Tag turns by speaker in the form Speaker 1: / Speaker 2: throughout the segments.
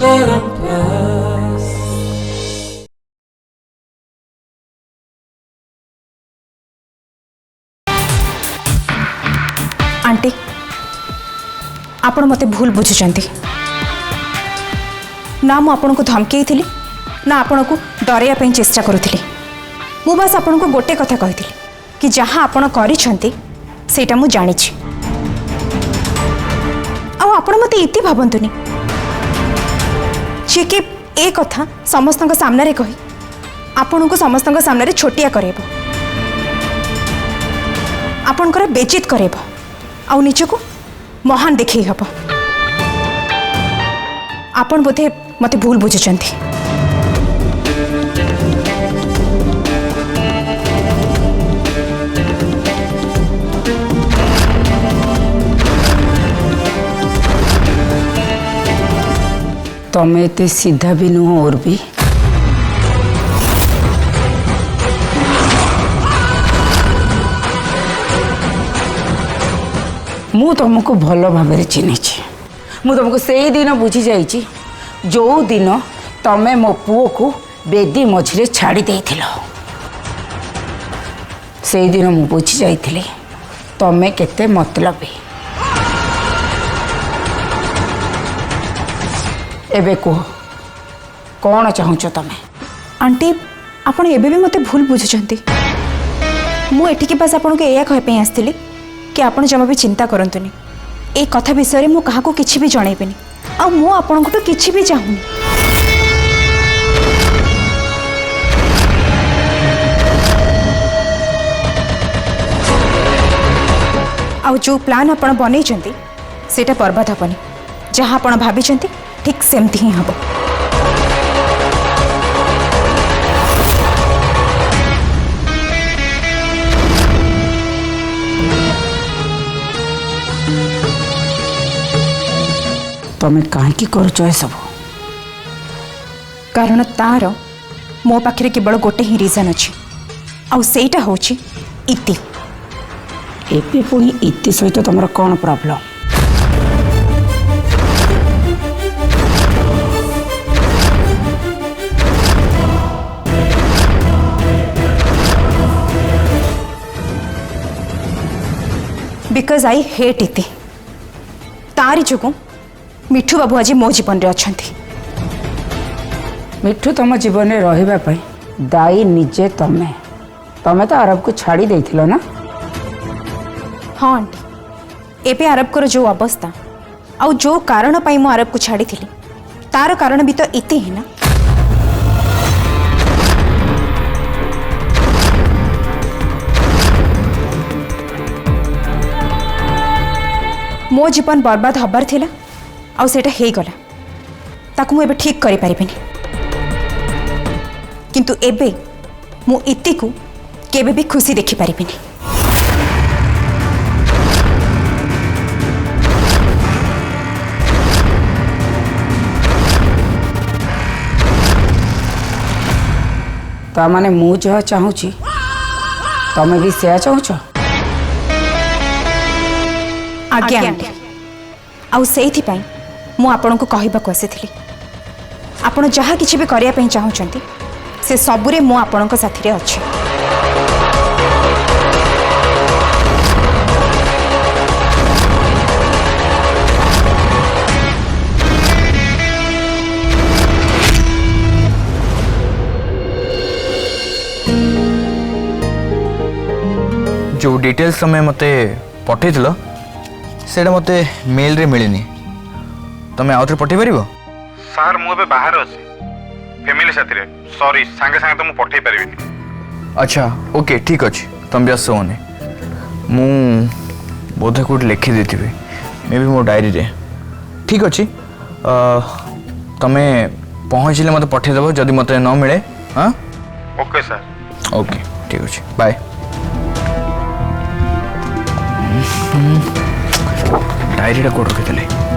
Speaker 1: Aunty आपण मते भूल बुझुचंती ना मु आपण को धमकी थी ना आपण को डरया पे चेष्टा करुली मु बस आपण को गोटे कथा कही कि जहाँ आपण करिछंती सेटा मु जानी आपण मते इति भावंतुनी जे कि ए कथा समस्त सामने रे कही आपण को समस्त सामने रे छोटिया करेबो आपणकर बेचित करेबो आ निजको महान देखई हब आपण बोधे मते भूल बुझुचंती
Speaker 2: तमें एते सीधा भी नुह और भी मु तुमको भल भाव चिन्ह मु तुमको से ही दिन बुझी जाइए जो दिन तमें मो पुओ को बेदी मझिरे छाड़ी देथिल से दिन मु बुझी जाइए तमें केते मतलबी एबे कह कौन चाहूच तमें
Speaker 1: आंटी आपण एबे भी मते भूल बुझुचंती मु एठिके पास आपण को एया कहै पे आस्थिली कि आपण जमा भी चिंता करंतुनी ए कथा विषय मु कहा को किछि भी जणैबेनी आ मु आपण को किछि भी चाहूनी आ जो प्लान आपण बनैचंती सेटा बर्बाद हबनी जहाँ आपण भाबिचंती ठीक सेमती ही हबो
Speaker 2: तमें कहीं करुच सब
Speaker 1: कारण तार मो पाखे केवल गोटे ही रिजन अच्छी आउ सेटा होची इति
Speaker 2: एबे पुणी इति सहित तुम कौन प्रॉब्लम
Speaker 1: बिकॉज आई हेट इति तारी जो मिठू बाबू आज मो जीवन रे अछंती
Speaker 2: मिठू तुम जीवन में रही दायी निजे तमें तमें तो अरब को छाड़ी देथिलो ना
Speaker 1: हाँ आंटी एबे अरब कर जो अवस्था आउ जो कारण पाई मु अरब को छाड़ी थी तार कारण भी तो इति ही ना मो जीवन बर्बाद हबार थिला आउ सेटा हे गला ताकु मु एबे ठीक करि परिबिनी किंतु एबे मु इति को केबे भी खुशी देखि परिबिनी
Speaker 2: ता माने मु जहा चाहूची तमें भी से चाहूच
Speaker 1: आज्ञा आंटी आउ सेइथि पई मु आपन को कहिबा को आसीथिली आपण जहा किछि भी करिया पई चाहूचंती से सबुरे मु आपन को साथी रे अछि
Speaker 3: जो डिटेल्स तुम्हें मते पठेइथिलो सेटा मते मेल रे मिलिनी तमे आउथरे पठेइ परिबो
Speaker 4: सर मु एबे बाहर अछि फैमिली साथी रे सॉरी संगे संगे तो मु पठेइ परिबिनी
Speaker 3: अच्छा ओके ठीक अछि तुम व्यस्त होने मु बोधे कोट लिखि देथिबे मे भी मो डायरी रे ठीक अछि तमे पहुँचले मते पठेइ देबो जदि मते न मिले हां
Speaker 4: ओके सर
Speaker 3: ओके ठीक अछि बाय डायरी कोड रखी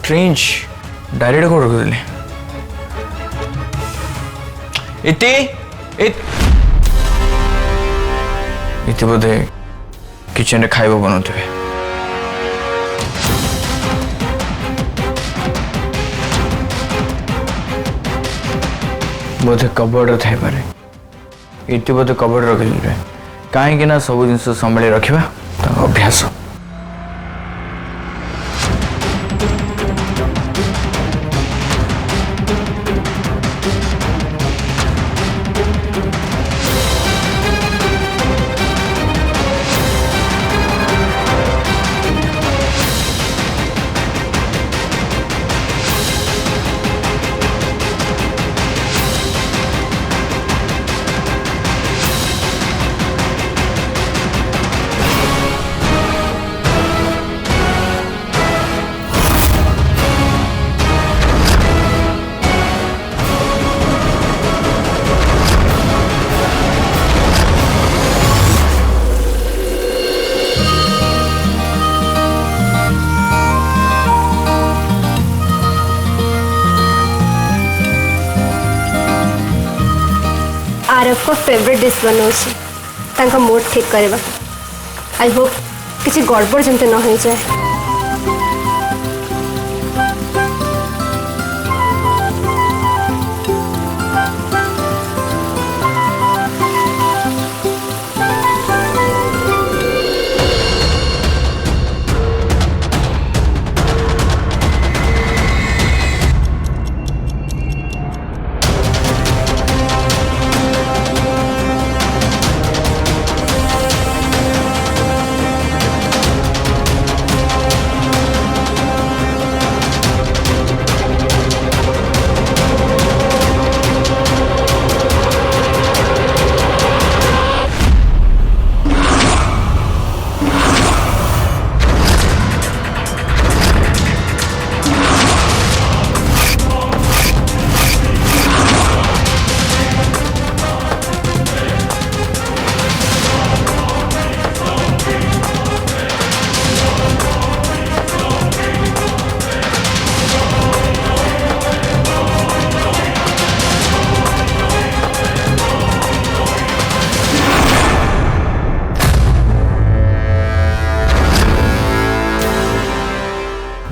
Speaker 3: स्ट्रेंज डायरी कौन रखुले इति बोधे किचन रे खाइबा बनौथिबे बोधे कबोर्ड थाई पारे इति बोधे कबोर्ड रखिले कहीं ना सब जिन संभाली रखा अभ्यास
Speaker 5: आरव को फेवरेट डिश बनाऊँ मूड ठीक करवा आई होप किसी गड़बड़ जमते न हो जाए।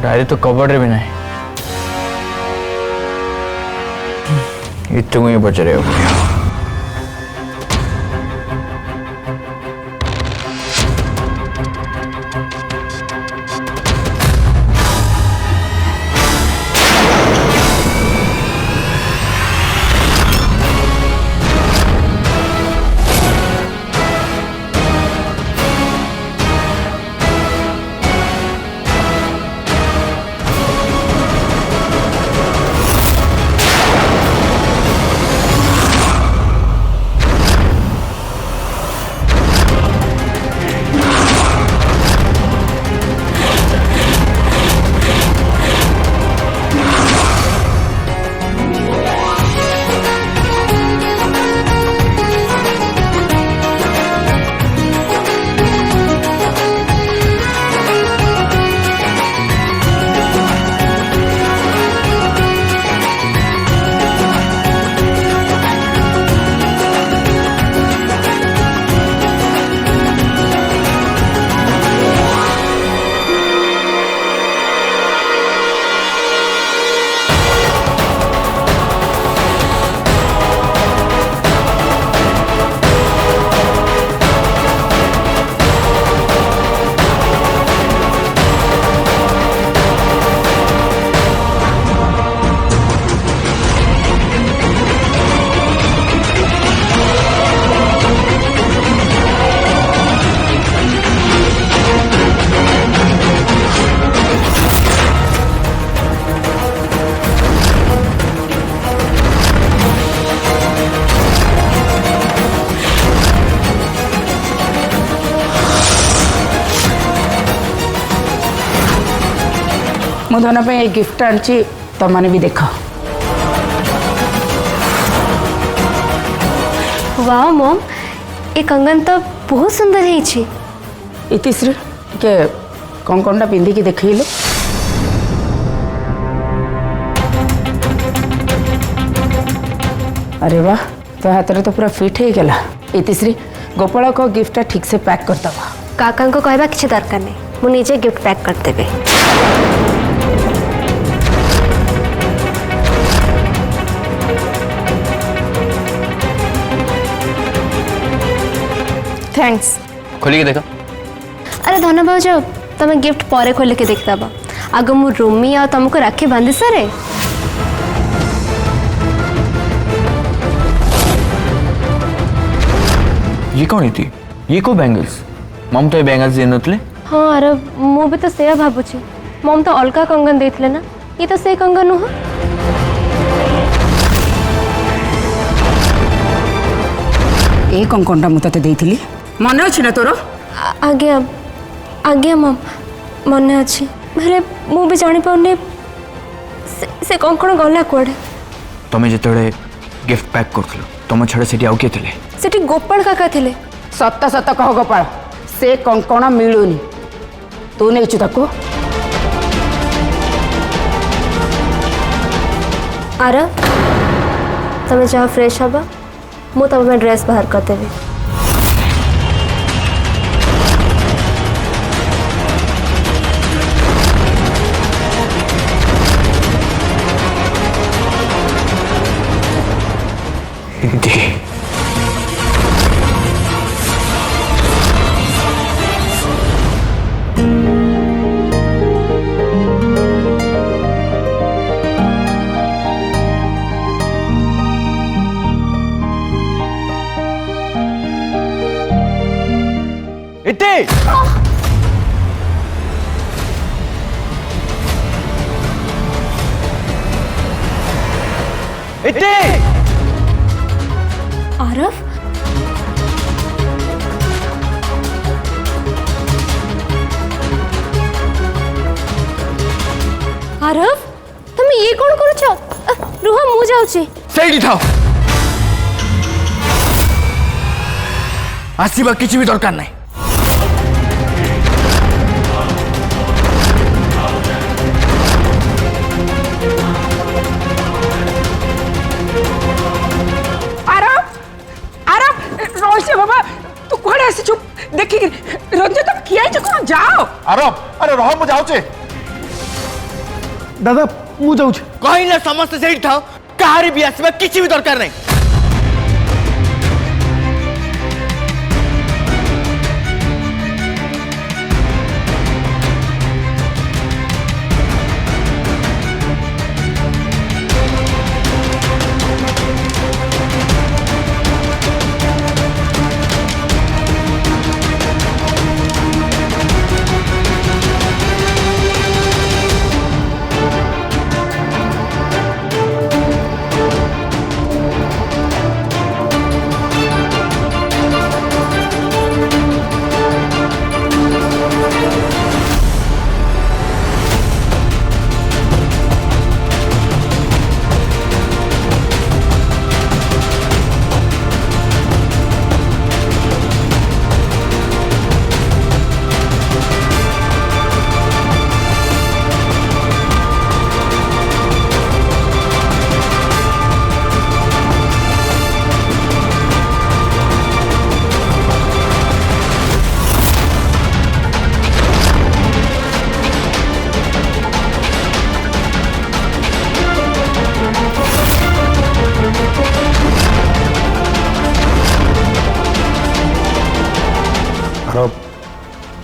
Speaker 3: डायरी तो कबर्ड रे भी नहीं इतने ही बचे रहे
Speaker 2: मु धन पे गिफ्ट आनी तुम मैंने भी देख।
Speaker 5: वाह मम ये कंगन तो बहुत सुंदर है।
Speaker 2: इतिश्री के कौन कौनटा पिंधिकी देखल अरे वाह तो हाथ में तो पूरा फिट हो गला। इतिश्री गोपाल को गिफ्ट ठीक से पैक करदब।
Speaker 5: काका को कहवा किसी दरकार नहीं, मु निजे गिफ्ट पैक करदेबे।
Speaker 1: थैंक्स।
Speaker 3: खोल के देखो।
Speaker 5: अरे धन भाज तुम गिफ्ट पर खोल के देखदब, आग मु रूमी आ तुमको राखी बांधि सारे।
Speaker 3: ये कौन थी? ये को बैंगल्स? मम तो ये बैंगल्स दे नतले।
Speaker 5: हाँ अरे मु भी तो से भावुची, मम तो अलगा कंगन देथिले ना, ये तो से कंगन नुह।
Speaker 2: ए कंकणटा मु तते देइथिली मन अछि ना तोर?
Speaker 5: आज्ञा आज्ञा मम मन अच्छी, हेले मु भी जानी पाउनी से कंकण गला कुआडे।
Speaker 3: तमे जेतळे गिफ्ट पैक करथलो तम छडा सेठी आउ के थिले?
Speaker 5: सेठी गोपाल काका थिले।
Speaker 2: सत सत कह गोपाल से कंकण मिलुनी, तू नेचु ताको?
Speaker 5: आर तमे जा फ्रेश हबा, मु तब में ड्रेस बाहर कर देबी।
Speaker 3: इट्टे इट्टे
Speaker 5: आरफ आरफ तुम ये कौन करुछ? रुह मु जाउची।
Speaker 3: सेठी थाओ, आसीबा किछि भी दरकार नहीं।
Speaker 2: बाबा तू कोड़े आसी चुप देखि रंजन तुम किया कौन जाओ।
Speaker 4: आरब अरे रह मु जाउचे।
Speaker 6: दादा मु जाउछ।
Speaker 3: कहीं ना समस्त सेठी थाओ, कहारी भी आसीबा किछि भी दरकार नहीं।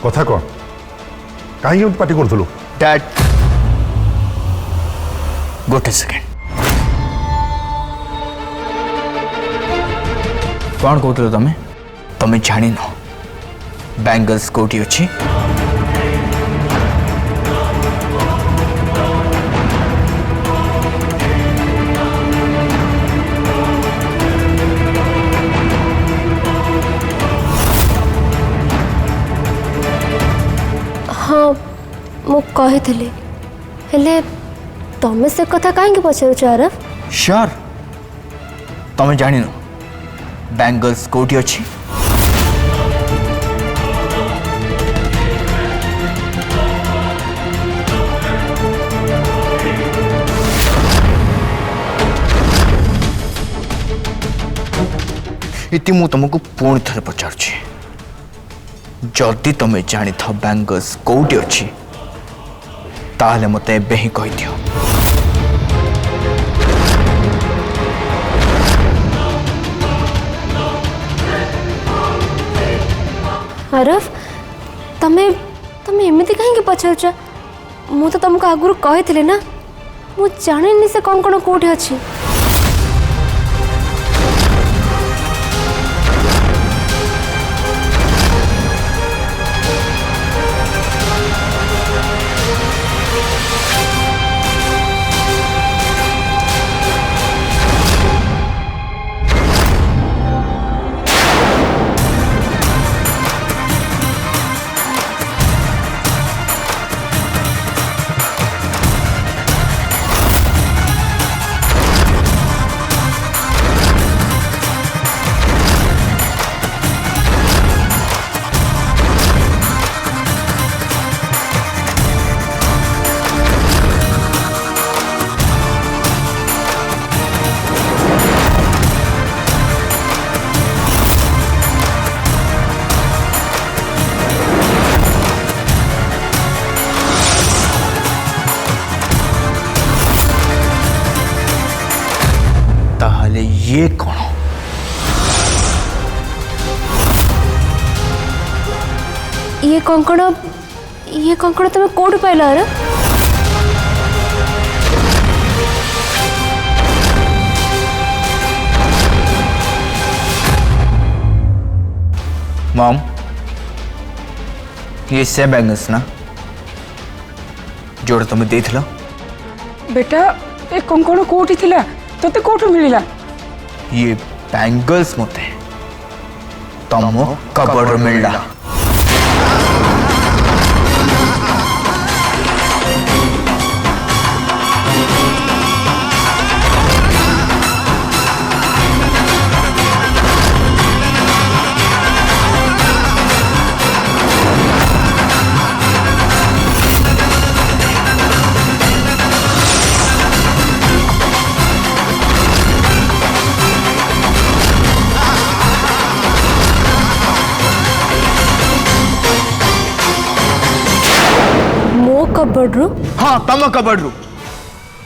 Speaker 6: कथा कौन कहीं पार्टी करूँ?
Speaker 3: डैड गोटे सेकेंड कौन कहते तमें तमें जान न बैंगल्स कोटी अच्छी?
Speaker 5: हाँ मु कही हेले तमें से कथा कहीं पचारुच आरफ?
Speaker 3: श्योर तमें जान न बैंगल्स कोटी अच्छी? इति मु तुमको पुणी थे पचार जदि तुम्हें जानी था बैंगल्स कौटी अच्छी ताहले मते एबे ही कहि दियो।
Speaker 5: आरव तमे तमे एमती कहीं पचारुच मु तो तुमको आगुरी कही ना मु जानी से कौन कौन कौटी अच्छी।
Speaker 3: ताहले ये कौन?
Speaker 5: ये कंकण तुम कौट पाइल आर
Speaker 3: मॉम ये से बैंगल्स ना जोड़ तुम्हें देथिला
Speaker 2: बेटा ए कंकण कोठी थिला तोते कोठु मिलिला?
Speaker 3: ये बैंगल्स मते तमो कबड़ मिलला।
Speaker 5: कबड्रु
Speaker 3: हाँ तम कबड्रु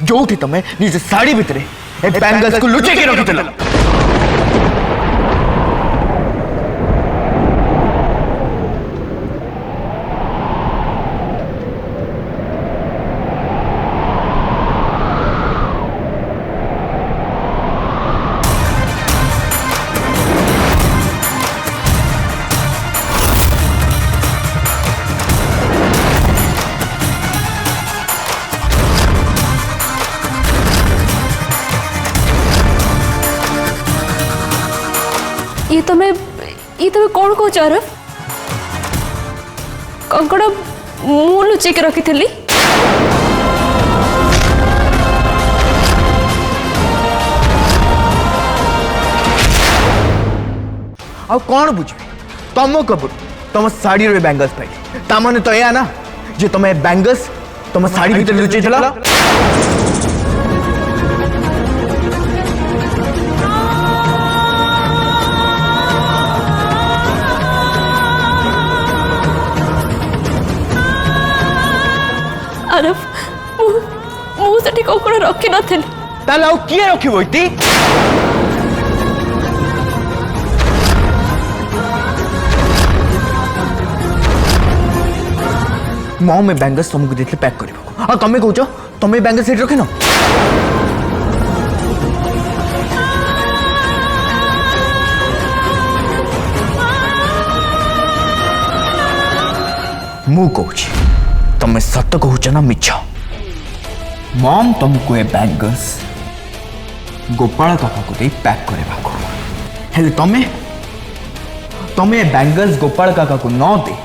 Speaker 3: जो तमें निज साड़ी भितर ए बैंगल्स को लुचे के रखिथिला।
Speaker 5: ये तुम्हें कौन कौच आर कंकड़ मु लुचे के रखी थी
Speaker 3: आ कौन बुझे तम कबड़ तुम साड़ी रे बैंगल्स पाई ता माने तो या ना जे तुम बैंगल्स तुम साड़ी भीतर लुचे थिला।
Speaker 5: आरव मु सेठी कंकड़ रखी नथिली
Speaker 3: ताला आ किए रखिबो इति? मॉम में बैंगल्स तुमको देते पैक करबो आ तमे कहूछ तमे बैंगल्स सेट रखिनो? मु कहूछ तमे सत्य कहूछ ना मिछ? मॉम तुमको ए बैंगल्स गोपाल काका को दे पैक करबा को हेले तमे बैंगल्स गोपाल काका को न दे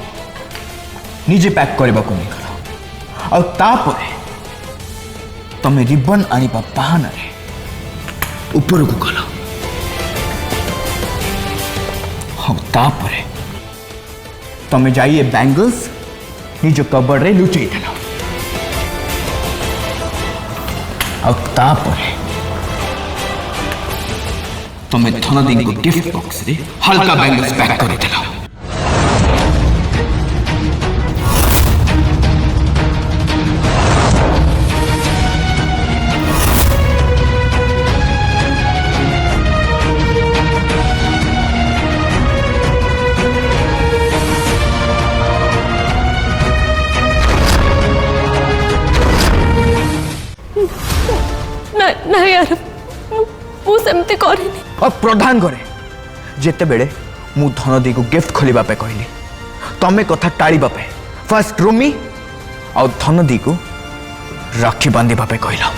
Speaker 3: निजे पैक करबा को नहीं करा और तापरे तमे रिबन आनिबा बहाना रे ऊपर को गला और तापरे तमे जाइए बैंगल्स निज कबड़ रे लुचई देला और तापरे तुम्हें धनदी को गिफ्ट बॉक्स रे हल्का बैंगल्स पैक कर दिला।
Speaker 5: ना यार मु सेमती करिनी।
Speaker 3: और प्रधान करे जेते बेले मु धनदी को गिफ्ट खोलिबा पे कहली तमे कथा टाळीबा पे फर्स्ट रूमी और धनदी को राखी बांधिबा पे कहला।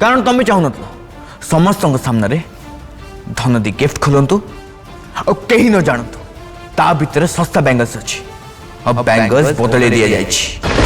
Speaker 3: कारण तमे चाहूनत समस्त सामने रे धनदी गिफ्ट खोलंतु और कहीं न जानतु ता भीतर सस्ता बैंगल्स अच्छी अब बैंगल्स बदले दिया जाइछि।